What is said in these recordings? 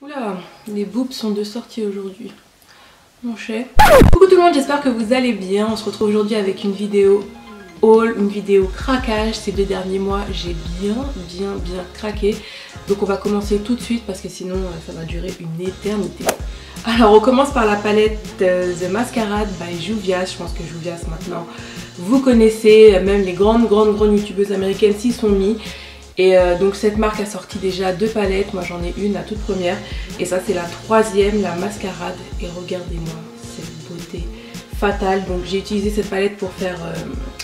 Oula, les boobs sont de sortie aujourd'hui. Mon cher. Coucou tout le monde, j'espère que vous allez bien. On se retrouve aujourd'hui avec une vidéo haul, une vidéo craquage. Ces 2 derniers mois, j'ai bien craqué. Donc on va commencer tout de suite parce que sinon ça va durer une éternité. Alors on commence par la palette The Masquerade by Juvia's. Je pense que Juvia's maintenant vous connaissez, même les grandes youtubeuses américaines s'y sont mis. Et donc cette marque a sorti déjà 2 palettes, moi j'en ai une, la toute première. Et ça c'est la 3e, la Masquerade. Et regardez-moi cette beauté fatale. Donc j'ai utilisé cette palette pour faire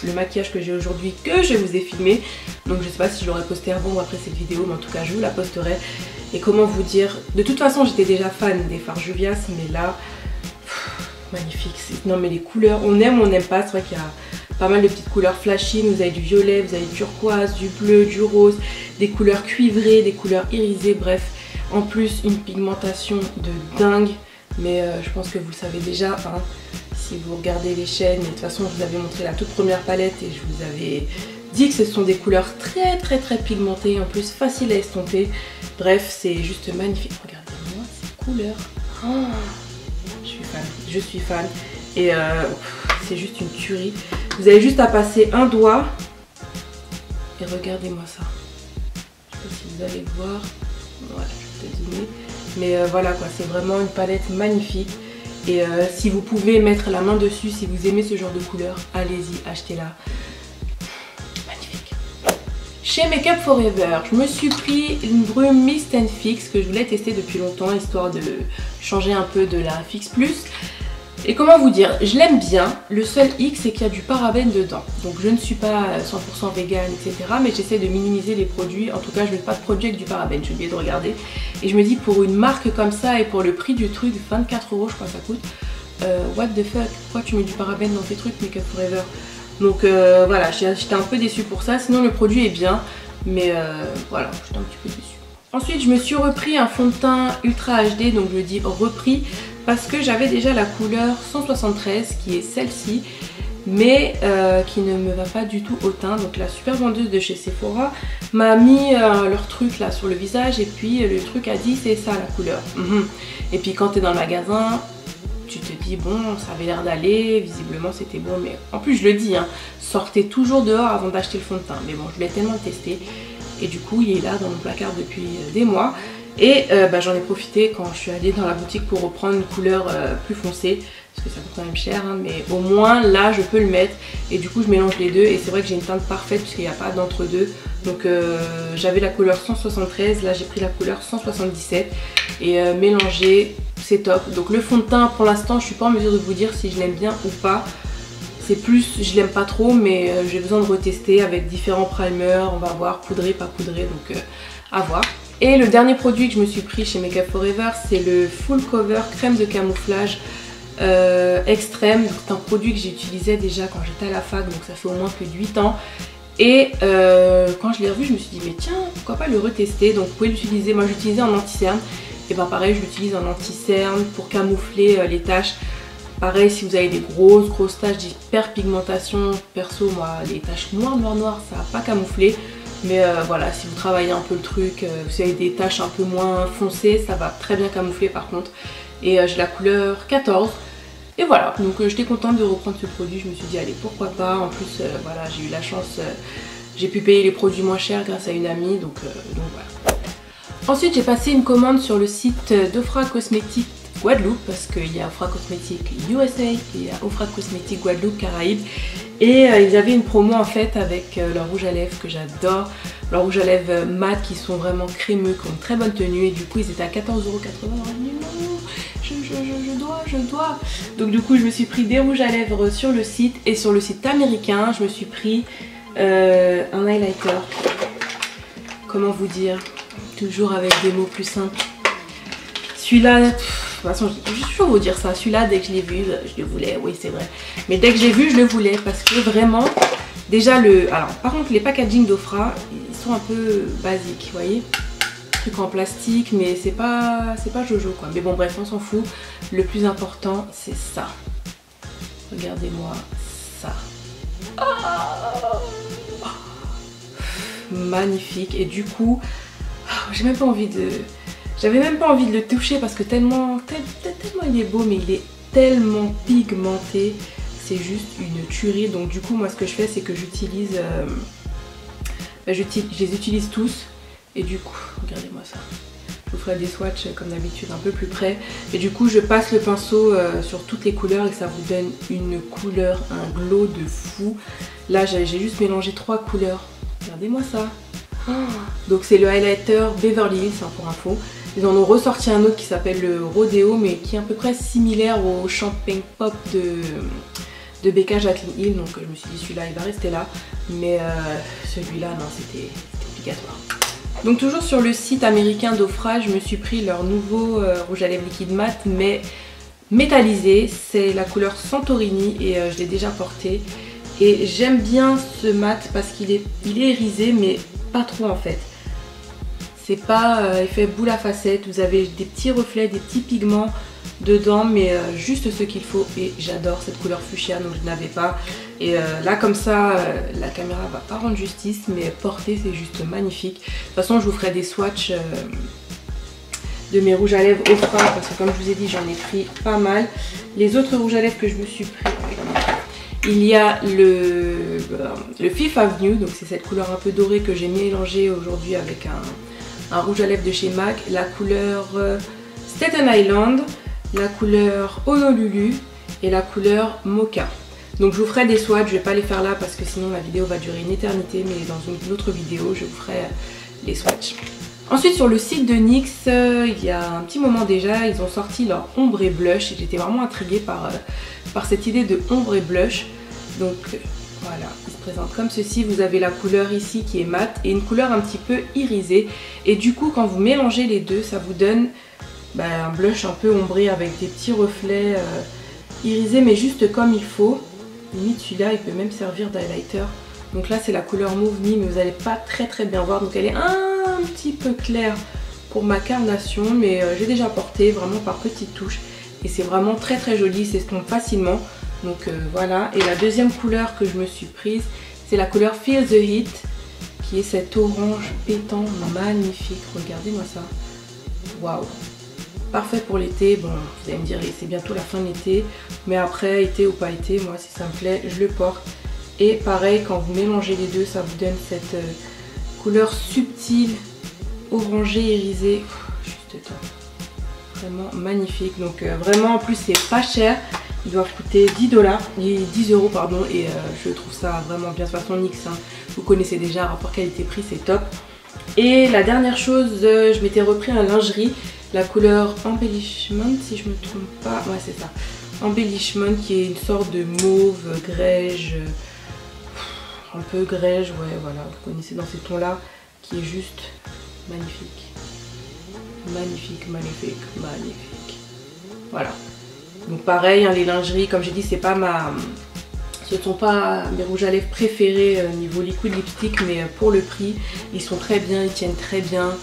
le maquillage que j'ai aujourd'hui, que je vous ai filmé. Donc je sais pas si je l'aurais posté avant ou après cette vidéo, mais en tout cas je vous la posterai. Et comment vous dire, de toute façon j'étais déjà fan des fards Juvia's, mais là, magnifique. Non mais les couleurs, on aime ou on n'aime pas, c'est vrai qu'il y a pas mal de petites couleurs flashy, vous avez du violet, vous avez du turquoise, du bleu, du rose, des couleurs cuivrées, des couleurs irisées, bref. En plus, une pigmentation de dingue, mais je pense que vous le savez déjà, hein, si vous regardez les chaînes. Et de toute façon, je vous avais montré la toute première palette et je vous avais dit que ce sont des couleurs très pigmentées, en plus facile à estomper. Bref, c'est juste magnifique. Regardez-moi ces couleurs. Oh, je suis fan. Et c'est juste une tuerie. Vous avez juste à passer un doigt et regardez-moi ça. Je sais pas si vous allez voir. Ouais, je vais peut-être zoomer. Mais voilà quoi, c'est vraiment une palette magnifique. Et si vous pouvez mettre la main dessus, si vous aimez ce genre de couleur, allez-y, achetez-la. Magnifique. Chez Makeup Forever, je me suis pris une brume Mist & Fix que je voulais tester depuis longtemps, histoire de changer un peu de la Fix Plus. Et comment vous dire, je l'aime bien, le seul hic c'est qu'il y a du parabène dedans. Donc je ne suis pas 100% vegan, etc. Mais j'essaie de minimiser les produits. En tout cas je ne mets pas de produits avec du parabène, j'ai oublié de regarder. Et je me dis pour une marque comme ça et pour le prix du truc, 24 € je crois que ça coûte. What the fuck, pourquoi tu mets du parabène dans tes trucs Makeup Forever? Donc voilà, j'étais un peu déçue pour ça. Sinon le produit est bien, mais voilà, j'étais un petit peu déçue. Ensuite je me suis repris un fond de teint Ultra HD, donc je dis repris. Parce que j'avais déjà la couleur 173 qui est celle-ci, mais qui ne me va pas du tout au teint. Donc la super vendeuse de chez Sephora m'a mis leur truc là sur le visage et puis le truc a dit c'est ça la couleur. Et puis quand tu es dans le magasin, tu te dis bon ça avait l'air d'aller, visiblement c'était bon, mais en plus je le dis, hein, sortez toujours dehors avant d'acheter le fond de teint. Mais bon je l'ai tellement testé et du coup il est là dans mon placard depuis des mois. Et j'en ai profité quand je suis allée dans la boutique pour reprendre une couleur plus foncée. Parce que ça coûte quand même cher, hein, mais au moins là je peux le mettre. Et du coup je mélange les deux. Et c'est vrai que j'ai une teinte parfaite puisqu'il n'y a pas d'entre-deux. Donc j'avais la couleur 173, là j'ai pris la couleur 177. Et mélanger, c'est top. Donc le fond de teint pour l'instant je suis pas en mesure de vous dire si je l'aime bien ou pas. C'est plus, je l'aime pas trop, mais j'ai besoin de retester avec différents primers. On va voir, poudré, pas poudré, donc à voir. Et le dernier produit que je me suis pris chez Makeup Forever, c'est le Full Cover crème de camouflage extrême. C'est un produit que j'utilisais déjà quand j'étais à la fac, donc ça fait au moins plus de 8 ans. Et quand je l'ai revu, je me suis dit mais tiens, pourquoi pas le retester. Donc vous pouvez l'utiliser, moi j'utilisais en anti-cerne. Et ben pareil, je l'utilise en anti-cerne pour camoufler les taches. Pareil, si vous avez des grosses taches d'hyperpigmentation, perso moi les taches noires, ça va pas camoufler. Mais voilà, si vous travaillez un peu le truc, vous avez des taches un peu moins foncées, ça va très bien camoufler par contre. Et j'ai la couleur 14. Et voilà, donc j'étais contente de reprendre ce produit. Je me suis dit allez, pourquoi pas. En plus voilà, j'ai eu la chance, j'ai pu payer les produits moins chers grâce à une amie, donc voilà. Ensuite j'ai passé une commande sur le site d'Ofra Cosmetics Guadeloupe, parce qu'il y a Ofra Cosmetics USA et il y a Ofra Cosmetics Guadeloupe Caraïbes. Et ils avaient une promo en fait avec leurs rouges à lèvres que j'adore, leurs rouges à lèvres mat qui sont vraiment crémeux, qui ont une très bonne tenue, et du coup ils étaient à 14,80 €. Je dois. Donc du coup je me suis pris des rouges à lèvres sur le site, et sur le site américain je me suis pris un highlighter. Comment vous dire, toujours avec des mots plus simples. Celui-là, de toute façon, je vais toujours vous dire ça. Celui-là, dès que je l'ai vu, je le voulais. Oui, c'est vrai. Mais dès que je l'ai vu, je le voulais. Parce que vraiment, déjà, alors, par contre, les packaging d'Ofra, ils sont un peu basiques, vous voyez. Truc en plastique, mais c'est pas Jojo, quoi. Mais bon, bref, on s'en fout. Le plus important, c'est ça. Regardez-moi ça. Oh, magnifique. Et du coup, j'ai même pas envie de... J'avais même pas envie de le toucher parce que tellement il est beau, mais il est tellement pigmenté. C'est juste une tuerie. Donc du coup moi ce que je fais c'est que j'utilise... je les utilise tous. Et du coup, regardez-moi ça. Je vous ferai des swatchs comme d'habitude un peu plus près. Et du coup je passe le pinceau sur toutes les couleurs et ça vous donne une couleur, un glow de fou. Là j'ai juste mélangé 3 couleurs. Regardez-moi ça. Donc c'est le highlighter Beverly Hills hein, pour info. Ils en ont ressorti un autre qui s'appelle le Rodeo mais qui est à peu près similaire au Champagne Pop de Becca Jaclyn Hill. Donc je me suis dit celui-là il va rester là. Mais celui-là non c'était obligatoire. Donc toujours sur le site américain d'Ofra, je me suis pris leur nouveau rouge à lèvres liquide mat mais métallisé. C'est la couleur Santorini et je l'ai déjà porté. Et j'aime bien ce mat parce qu'il est irisé mais pas trop en fait. C'est pas effet boule à facettes, vous avez des petits reflets, des petits pigments dedans mais juste ce qu'il faut et j'adore cette couleur fuchsia donc je n'avais pas. Et là comme ça la caméra va pas rendre justice mais porter c'est juste magnifique. De toute façon je vous ferai des swatchs de mes rouges à lèvres Ofra parce que comme je vous ai dit j'en ai pris pas mal. Les autres rouges à lèvres que je me suis pris, il y a le Fifth Avenue, donc c'est cette couleur un peu dorée que j'ai mélangée aujourd'hui avec un rouge à lèvres de chez MAC, la couleur Staten Island, la couleur Honolulu et la couleur Mocha. Donc je vous ferai des swatchs, je vais pas les faire là parce que sinon la vidéo va durer une éternité, mais dans une autre vidéo je vous ferai les swatchs. Ensuite sur le site de NYX, il y a un petit moment déjà, ils ont sorti leur ombre et blush et j'étais vraiment intriguée par cette idée de ombre et blush. Donc voilà, il se présente comme ceci. Vous avez la couleur ici qui est mate et une couleur un petit peu irisée. Et du coup quand vous mélangez les deux, ça vous donne un blush un peu ombré avec des petits reflets irisés mais juste comme il faut. Limite celui-là il peut même servir d'highlighter. Donc là c'est la couleur Mauve Me mais vous n'allez pas très bien voir. Donc elle est un petit peu claire pour ma carnation mais j'ai déjà porté vraiment par petites touches. Et c'est vraiment très joli, s'estompe facilement. Donc voilà. Et la deuxième couleur que je me suis prise, c'est la couleur Feel the Heat, qui est cet orange pétant magnifique. Regardez-moi ça. Waouh. Parfait pour l'été. Bon, vous allez me dire, c'est bientôt la fin de l'été. Mais après, été ou pas été, moi si ça me plaît, je le porte. Et pareil, quand vous mélangez les deux, ça vous donne cette couleur subtile, orangée, irisée. Juste top. Vraiment magnifique. Donc vraiment, en plus, c'est pas cher. Ils doivent coûter 10 €, pardon. Et je trouve ça vraiment bien. De toute façon, NYX, hein, vous connaissez déjà, rapport qualité-prix, c'est top. Et la dernière chose, je m'étais repris un lingerie. La couleur Embellishment, si je me trompe pas. Ouais, c'est ça. Embellishment, qui est une sorte de mauve, grège. Un peu grège, ouais, voilà. Vous connaissez dans ces tons-là. Qui est juste magnifique. Magnifique. Voilà. Donc pareil, hein, les lingeries, comme j'ai dit, ce ne sont pas mes rouges à lèvres préférés niveau liquid lipstick, mais pour le prix, ils sont très bien, ils tiennent très bien.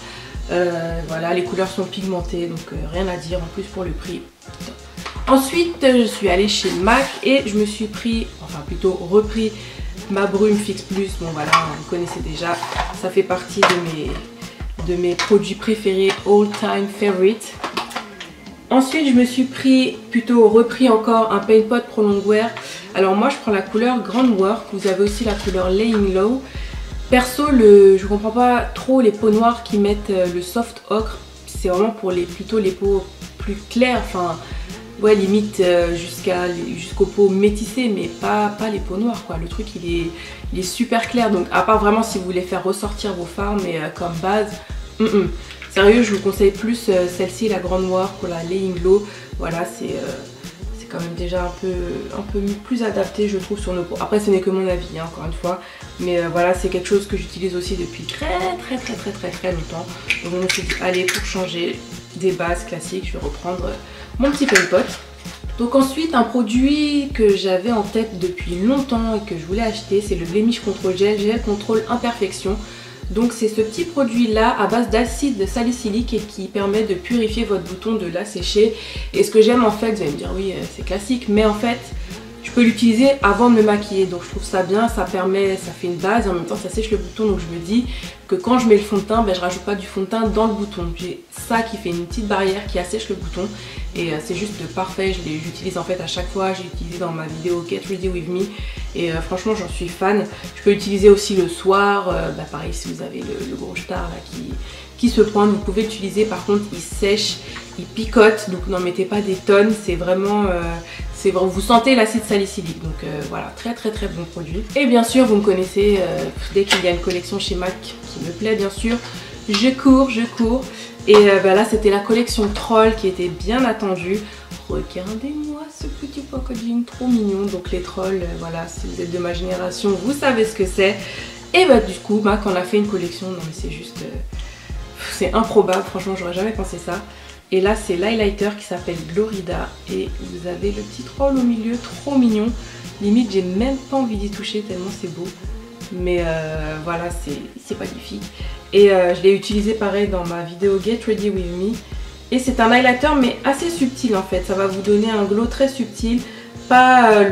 Voilà, les couleurs sont pigmentées, donc rien à dire en plus pour le prix. Ensuite, je suis allée chez MAC et je me suis pris, enfin plutôt repris ma brume Fix Plus. Bon voilà, vous connaissez déjà, ça fait partie de mes produits préférés, all time favorite. Ensuite, je me suis repris encore un Paint Pot Pro Longwear. Alors moi, je prends la couleur Grand Work. Vous avez aussi la couleur Laying Low. Perso, je comprends pas trop les peaux noires qui mettent le soft ocre. C'est vraiment pour plutôt les peaux plus claires. Enfin, ouais, limite jusqu'aux peaux métissées, mais pas les peaux noires, quoi. Le truc, il est super clair. Donc, à part vraiment si vous voulez faire ressortir vos fards, mais comme base, sérieux, je vous conseille plus celle-ci, la Grande Noire, pour la Laying Low. Voilà, c'est quand même déjà un peu plus adapté, je trouve, sur nos peaux. Après, ce n'est que mon avis, hein, encore une fois. Mais voilà, c'est quelque chose que j'utilise aussi depuis très longtemps. Donc je me suis dit, allez, pour changer des bases classiques, je vais reprendre mon petit Paint Pot. Donc ensuite, un produit que j'avais en tête depuis longtemps et que je voulais acheter, c'est le Blemish Control Gel Control Imperfection. Donc c'est ce petit produit là à base d'acide salicylique et qui permet de purifier votre bouton, de l'assécher. Et ce que j'aime en fait, vous allez me dire oui c'est classique, mais en fait je peux l'utiliser avant de me maquiller. Donc je trouve ça bien, ça fait une base et en même temps ça sèche le bouton. Donc je me dis que quand je mets le fond de teint, je rajoute pas du fond de teint dans le bouton. J'ai ça qui fait une petite barrière qui assèche le bouton et c'est juste parfait. J'utilise en fait à chaque fois, j'ai utilisé dans ma vidéo Get Ready With Me et franchement j'en suis fan. Je peux l'utiliser aussi le soir, pareil si vous avez le gros star là qui se pointe, vous pouvez l'utiliser. Par contre il sèche, il picote, donc n'en mettez pas des tonnes, c'est vraiment... vous sentez l'acide salicylique, donc voilà, très bon produit. Et bien sûr vous me connaissez, dès qu'il y a une collection chez MAC qui me plaît bien sûr, je cours. Et là c'était la collection Troll qui était bien attendue. Regardez-moi ce petit packaging trop mignon. Donc les trolls, voilà, si vous êtes de ma génération vous savez ce que c'est. Et du coup MAC en a fait une collection, non mais c'est juste... c'est improbable, franchement j'aurais jamais pensé ça. Et là c'est l'highlighter qui s'appelle Glorida et vous avez le petit troll au milieu, trop mignon. Limite j'ai même pas envie d'y toucher tellement c'est beau. Mais voilà, c'est magnifique. Et je l'ai utilisé pareil dans ma vidéo Get Ready With Me. Et c'est un highlighter mais assez subtil en fait. Ça va vous donner un glow très subtil. Pas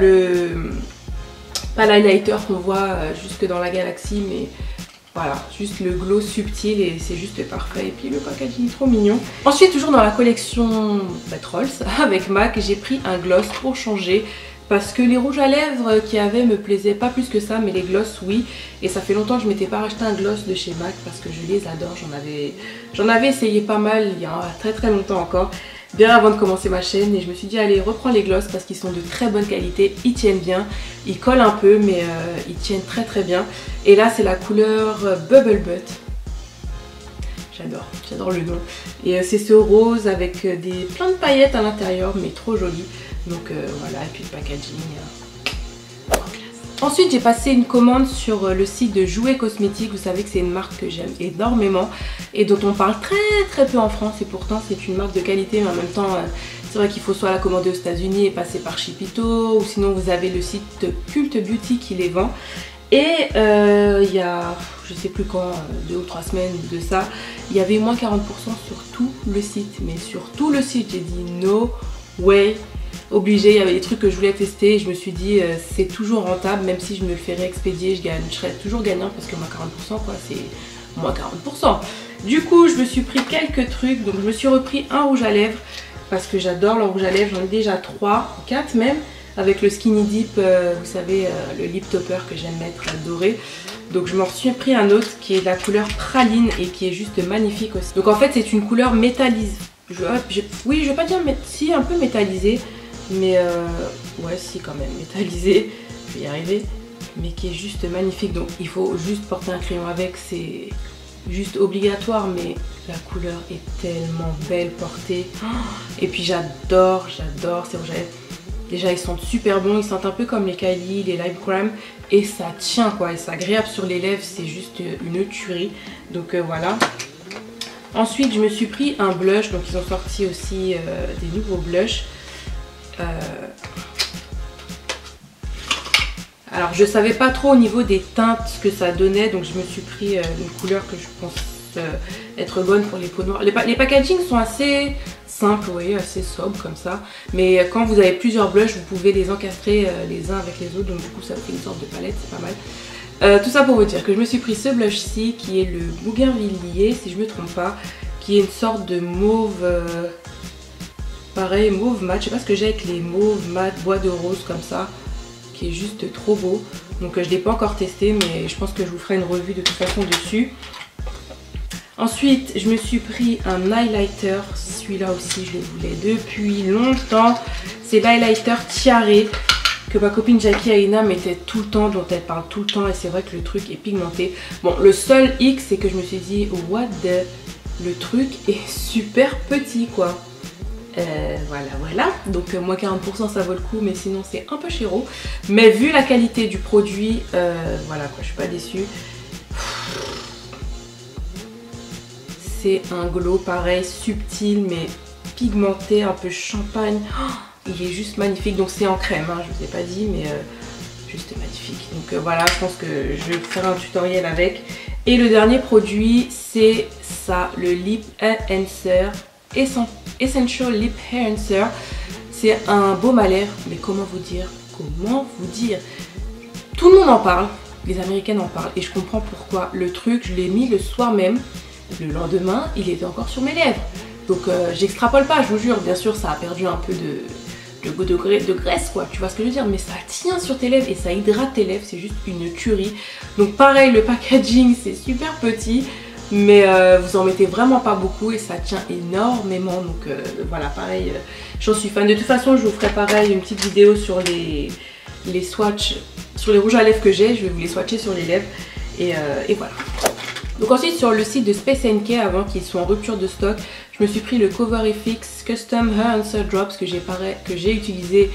l'highlighter qu'on voit jusque dans la galaxie, mais... voilà, juste le glow subtil et c'est juste parfait. Et puis le packaging trop mignon. Ensuite, toujours dans la collection Trolls avec MAC, j'ai pris un gloss pour changer. Parce que les rouges à lèvres qu'il y avait me plaisaient pas plus que ça, mais les gloss oui. Et ça fait longtemps que je m'étais pas racheté un gloss de chez MAC parce que je les adore. J'en avais essayé pas mal il y a très longtemps encore, bien avant de commencer ma chaîne, et je me suis dit allez reprends les gloss parce qu'ils sont de très bonne qualité, ils tiennent bien, ils collent un peu mais ils tiennent très bien. Et là c'est la couleur Bubble Butt, j'adore le nom, et c'est ce rose avec plein de paillettes à l'intérieur mais trop joli. Donc voilà, et puis le packaging ensuite j'ai passé une commande sur le site de Jouets Cosmétiques. Vous savez que c'est une marque que j'aime énormément et dont on parle très peu en France, et pourtant c'est une marque de qualité, mais en même temps c'est vrai qu'il faut soit la commander aux États-Unis et passer par Shipito, ou sinon vous avez le site Cult Beauty qui les vend. Et il y a je sais plus quand, 2 ou 3 semaines de ça, il y avait moins 40% sur tout le site, mais sur tout le site. J'ai dit no way, obligé. Il y avait des trucs que je voulais tester et je me suis dit c'est toujours rentable, même si je me le fais réexpédier, je serais toujours gagnant parce que moins 40% quoi, c'est moins 40%. Du coup je me suis pris quelques trucs, donc je me suis repris un rouge à lèvres parce que j'adore le rouge à lèvres, j'en ai déjà 3, 4 même, avec le Skinny Dip, vous savez, le lip topper que j'aime mettre doré. Donc je m'en suis pris un autre qui est de la couleur praline et qui est juste magnifique aussi. Donc en fait c'est une couleur métallisée. Oui, je vais pas dire si, un peu métallisée, mais ouais si quand même métallisée, je vais y arriver, mais qui est juste magnifique. Donc il faut juste porter un crayon avec, c'est juste obligatoire, mais la couleur est tellement belle portée. Et puis j'adore ces rouges à lèvres. Déjà ils sentent super bon, ils sentent un peu comme les Kylie, les Lime Crime, et ça tient quoi, et c'est agréable sur les lèvres, c'est juste une tuerie. Donc voilà. Ensuite je me suis pris un blush, donc ils ont sorti aussi des nouveaux blushs. Alors je savais pas trop au niveau des teintes ce que ça donnait, donc je me suis pris une couleur que je pense être bonne pour les peaux noires. Les packagings sont assez simples, vous voyez, assez sobres comme ça, mais quand vous avez plusieurs blushs vous pouvez les encastrer les uns avec les autres, donc du coup ça fait une sorte de palette, c'est pas mal. Tout ça pour vous dire que je me suis pris ce blush-ci qui est le Bougainvillier si je me trompe pas, qui est une sorte de mauve, pareil mauve mat, je sais pas ce que j'ai avec les mauves mat bois de rose comme ça, qui est juste trop beau. Donc je l'ai pas encore testé, mais je pense que je vous ferai une revue de toute façon dessus. Ensuite je me suis pris un highlighter, celui-là aussi je le voulais depuis longtemps, c'est l'highlighter Tiare que ma copine Jackie Aina mettait tout le temps, dont elle parle tout le temps, et c'est vrai que le truc est pigmenté. Bon, le seul hic c'est que je me suis dit what the, le truc est super petit quoi. Voilà, donc moins 40% ça vaut le coup, mais sinon c'est un peu chéro, mais vu la qualité du produit, voilà quoi, je suis pas déçue. C'est un glow pareil, subtil mais pigmenté, un peu champagne. Oh, il est juste magnifique, donc c'est en crème, hein, je vous ai pas dit, mais juste magnifique. Donc voilà, je pense que je vais faire un tutoriel avec. Et le dernier produit c'est ça, le Lip Enhancer Essential Lip Enhancer. C'est un baume à lèvres, mais comment vous dire, comment vous dire, tout le monde en parle, les Américaines en parlent et je comprends pourquoi. Le truc, je l'ai mis le soir même, le lendemain, il était encore sur mes lèvres. Donc j'extrapole pas, je vous jure, bien sûr ça a perdu un peu de goût de graisse quoi, tu vois ce que je veux dire, mais ça tient sur tes lèvres et ça hydrate tes lèvres, c'est juste une tuerie. Donc pareil, le packaging c'est super petit, mais vous en mettez vraiment pas beaucoup et ça tient énormément. Donc voilà, pareil, j'en suis fan. De toute façon je vous ferai pareil une petite vidéo sur les swatchs, sur les rouges à lèvres que j'ai, je vais vous les swatcher sur les lèvres et voilà. Donc ensuite sur le site de Space NK, avant qu'ils soient en rupture de stock, je me suis pris le Cover FX Custom Hair Answer Drops que j'ai utilisé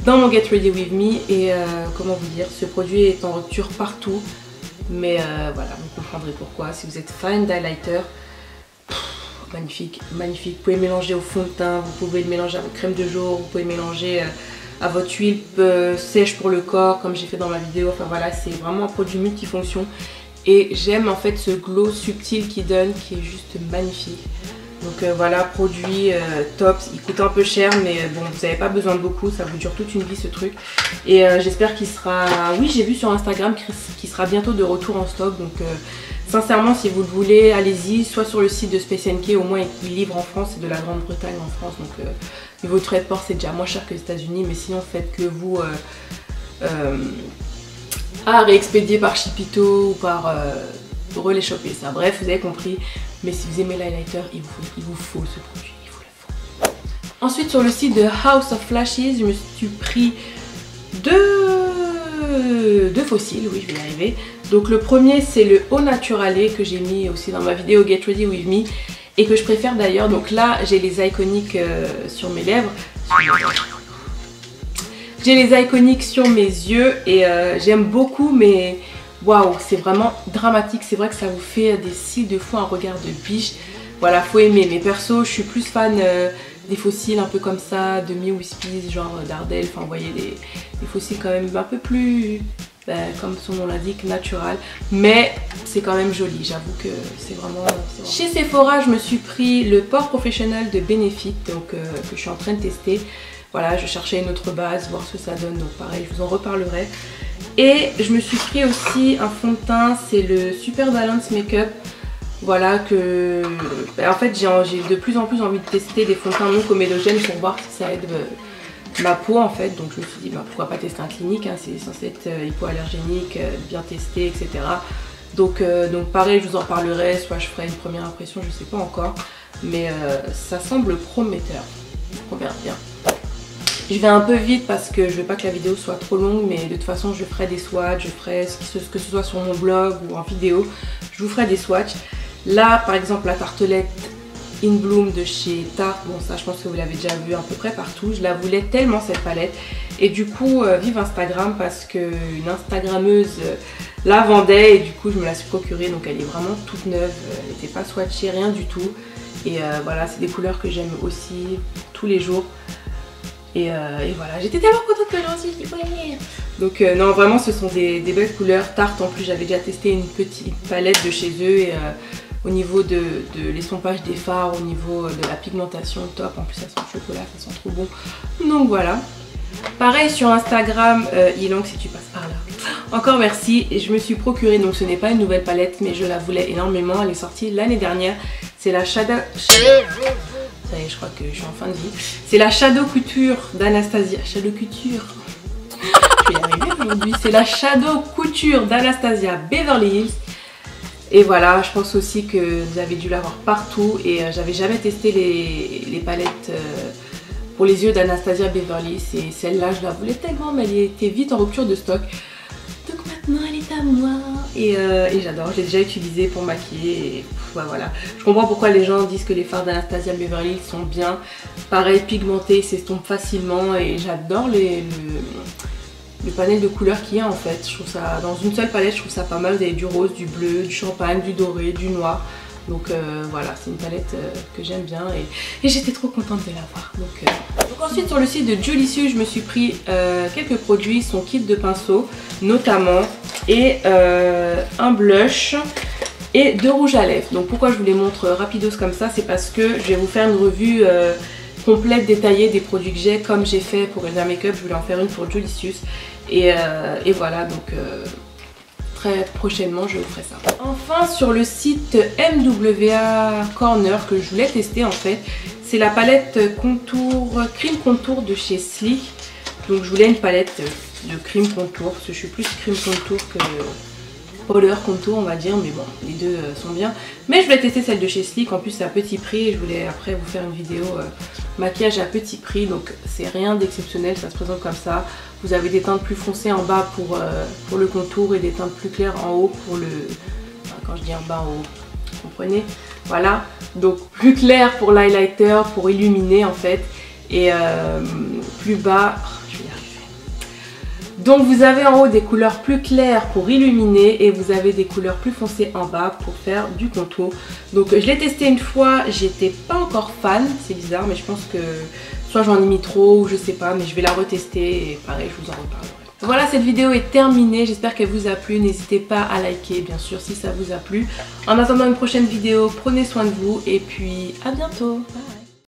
dans mon Get Ready With Me et comment vous dire, ce produit est en rupture partout, mais voilà, vous comprendrez pourquoi. Si vous êtes fan d'highlighter, magnifique, magnifique. Vous pouvez mélanger au fond de teint, vous pouvez le mélanger à votre crème de jour, vous pouvez mélanger à votre huile sèche pour le corps comme j'ai fait dans ma vidéo. Enfin voilà, c'est vraiment un produit multifonction. Et j'aime en fait ce glow subtil qu'il donne qui est juste magnifique. Donc voilà, produit top, il coûte un peu cher mais bon, vous n'avez pas besoin de beaucoup, ça vous dure toute une vie ce truc. Et j'espère qu'il sera, oui j'ai vu sur Instagram qu'il sera bientôt de retour en stock. Donc sincèrement si vous le voulez, allez-y, soit sur le site de Space NK, au moins il livre en France, c'est de la Grande-Bretagne en France. Donc niveau de frais de port c'est déjà moins cher que les États-Unis, mais sinon faites que vous... à réexpédier par Chipito ou par Relais Shopper, ça. Bref, vous avez compris. Mais si vous aimez l'highlighter, il vous faut ce produit, il vous le faut. Ensuite, sur le site de House of Flashes, je me suis pris deux fossiles, oui, je vais y arriver. Donc le premier, c'est le Au Naturale que j'ai mis aussi dans ma vidéo Get Ready With Me et que je préfère d'ailleurs. Donc là, j'ai les iconiques sur mes lèvres. J'ai les iconiques sur mes yeux et j'aime beaucoup, mais waouh, c'est vraiment dramatique. C'est vrai que ça vous fait des cils de fou, un regard de biche. Voilà, faut aimer. Mais perso, je suis plus fan des fossiles un peu comme ça, de Me Wispies, genre d'Ardell. Enfin, vous voyez, des fossiles quand même un peu plus, comme son nom l'indique, natural. Mais c'est quand même joli, j'avoue que c'est vraiment... Chez Sephora, je me suis pris le Pore Professionnel de Benefit, donc que je suis en train de tester. Voilà, je cherchais une autre base, voir ce que ça donne, donc pareil, je vous en reparlerai. Et je me suis pris aussi un fond de teint, c'est le Super Balance Makeup. Voilà, que... en fait, j'ai de plus en plus envie de tester des fonds de teint non comédogènes pour voir si ça aide ma peau, en fait. Donc je me suis dit, pourquoi pas tester un clinique, hein, c'est censé être hypoallergénique, bien testé, etc. Donc pareil, je vous en parlerai, soit je ferai une première impression, je sais pas encore. Mais ça semble prometteur, on verra bien. Je vais un peu vite parce que je veux pas que la vidéo soit trop longue, mais de toute façon je ferai des swatchs, je ferai que ce soit sur mon blog ou en vidéo, je vous ferai des swatchs. Là par exemple la tartelette In Bloom de chez Tarte, bon ça je pense que vous l'avez déjà vu à peu près partout, je la voulais tellement cette palette et du coup vive Instagram parce qu'une Instagrammeuse la vendait et du coup je me la suis procurée, donc elle est vraiment toute neuve, elle n'était pas swatchée, rien du tout. Et voilà, c'est des couleurs que j'aime aussi tous les jours. Et voilà, j'étais tellement contente que j'en suis dit. Donc non, vraiment ce sont des belles couleurs. Tarte en plus, j'avais déjà testé une petite palette de chez eux. Et au niveau de l'estompage des fards, au niveau de la pigmentation, top. En plus ça sent le chocolat, ça sent trop bon. Donc voilà. Pareil sur Instagram, Yilong si tu passes par là. Encore merci. Et je me suis procuré, donc ce n'est pas une nouvelle palette, mais je la voulais énormément. Elle est sortie l'année dernière. C'est la Shadow... Ça y est, je crois que je suis en fin de vie. C'est la Shadow Couture d'Anastasia. Shadow Couture. Je vais y arriver aujourd'hui. C'est la Shadow Couture d'Anastasia Beverly Hills. Et voilà, je pense aussi que vous avez dû l'avoir partout. Et j'avais jamais testé les palettes pour les yeux d'Anastasia Beverly Hills. Et celle-là, je la voulais tellement, mais elle était vite en rupture de stock. Donc maintenant, elle est à moi. Et j'adore, je l'ai déjà utilisée pour maquiller. Et voilà. Je comprends pourquoi les gens disent que les fards d'Anastasia Beverly Hills sont bien. Pareil, pigmentés, s'estompent facilement. Et j'adore le panel de couleurs qu'il y a en fait. Je trouve ça, dans une seule palette, je trouve ça pas mal. Vous avez du rose, du bleu, du champagne, du doré, du noir. Donc voilà, c'est une palette que j'aime bien et j'étais trop contente de l'avoir. Donc ensuite sur le site de Julicious, je me suis pris quelques produits, son kit de pinceaux notamment, et un blush et deux rouges à lèvres. Donc pourquoi je vous les montre rapidos comme ça, c'est parce que je vais vous faire une revue complète détaillée des produits que j'ai, comme j'ai fait pour Elsa Makeup. Je voulais en faire une pour Jolicious. Et voilà, donc très prochainement je vous ferai ça. Enfin, sur le site MWA Corner que je voulais tester en fait, c'est la palette contour, cream contour de chez Sleek. Donc je voulais une palette de cream contour, parce que je suis plus cream contour que powder contour on va dire, mais bon les deux sont bien. Mais je voulais tester celle de chez Sleek, en plus c'est à petit prix et je voulais après vous faire une vidéo maquillage à petit prix. Donc c'est rien d'exceptionnel, ça se présente comme ça. Vous avez des teintes plus foncées en bas pour le contour et des teintes plus claires en haut pour le... Enfin, quand je dis en bas, en haut, vous comprenez? Voilà, donc plus clair pour l'highlighter, pour illuminer en fait, et plus bas... je vais y arriver. Donc vous avez en haut des couleurs plus claires pour illuminer et vous avez des couleurs plus foncées en bas pour faire du contour. Donc je l'ai testé une fois, j'étais pas encore fan, c'est bizarre, mais je pense que soit j'en ai mis trop ou je sais pas, mais je vais la retester et pareil je vous en reparlerai. Voilà, cette vidéo est terminée, j'espère qu'elle vous a plu, n'hésitez pas à liker bien sûr si ça vous a plu. En attendant une prochaine vidéo, prenez soin de vous et puis à bientôt. Bye.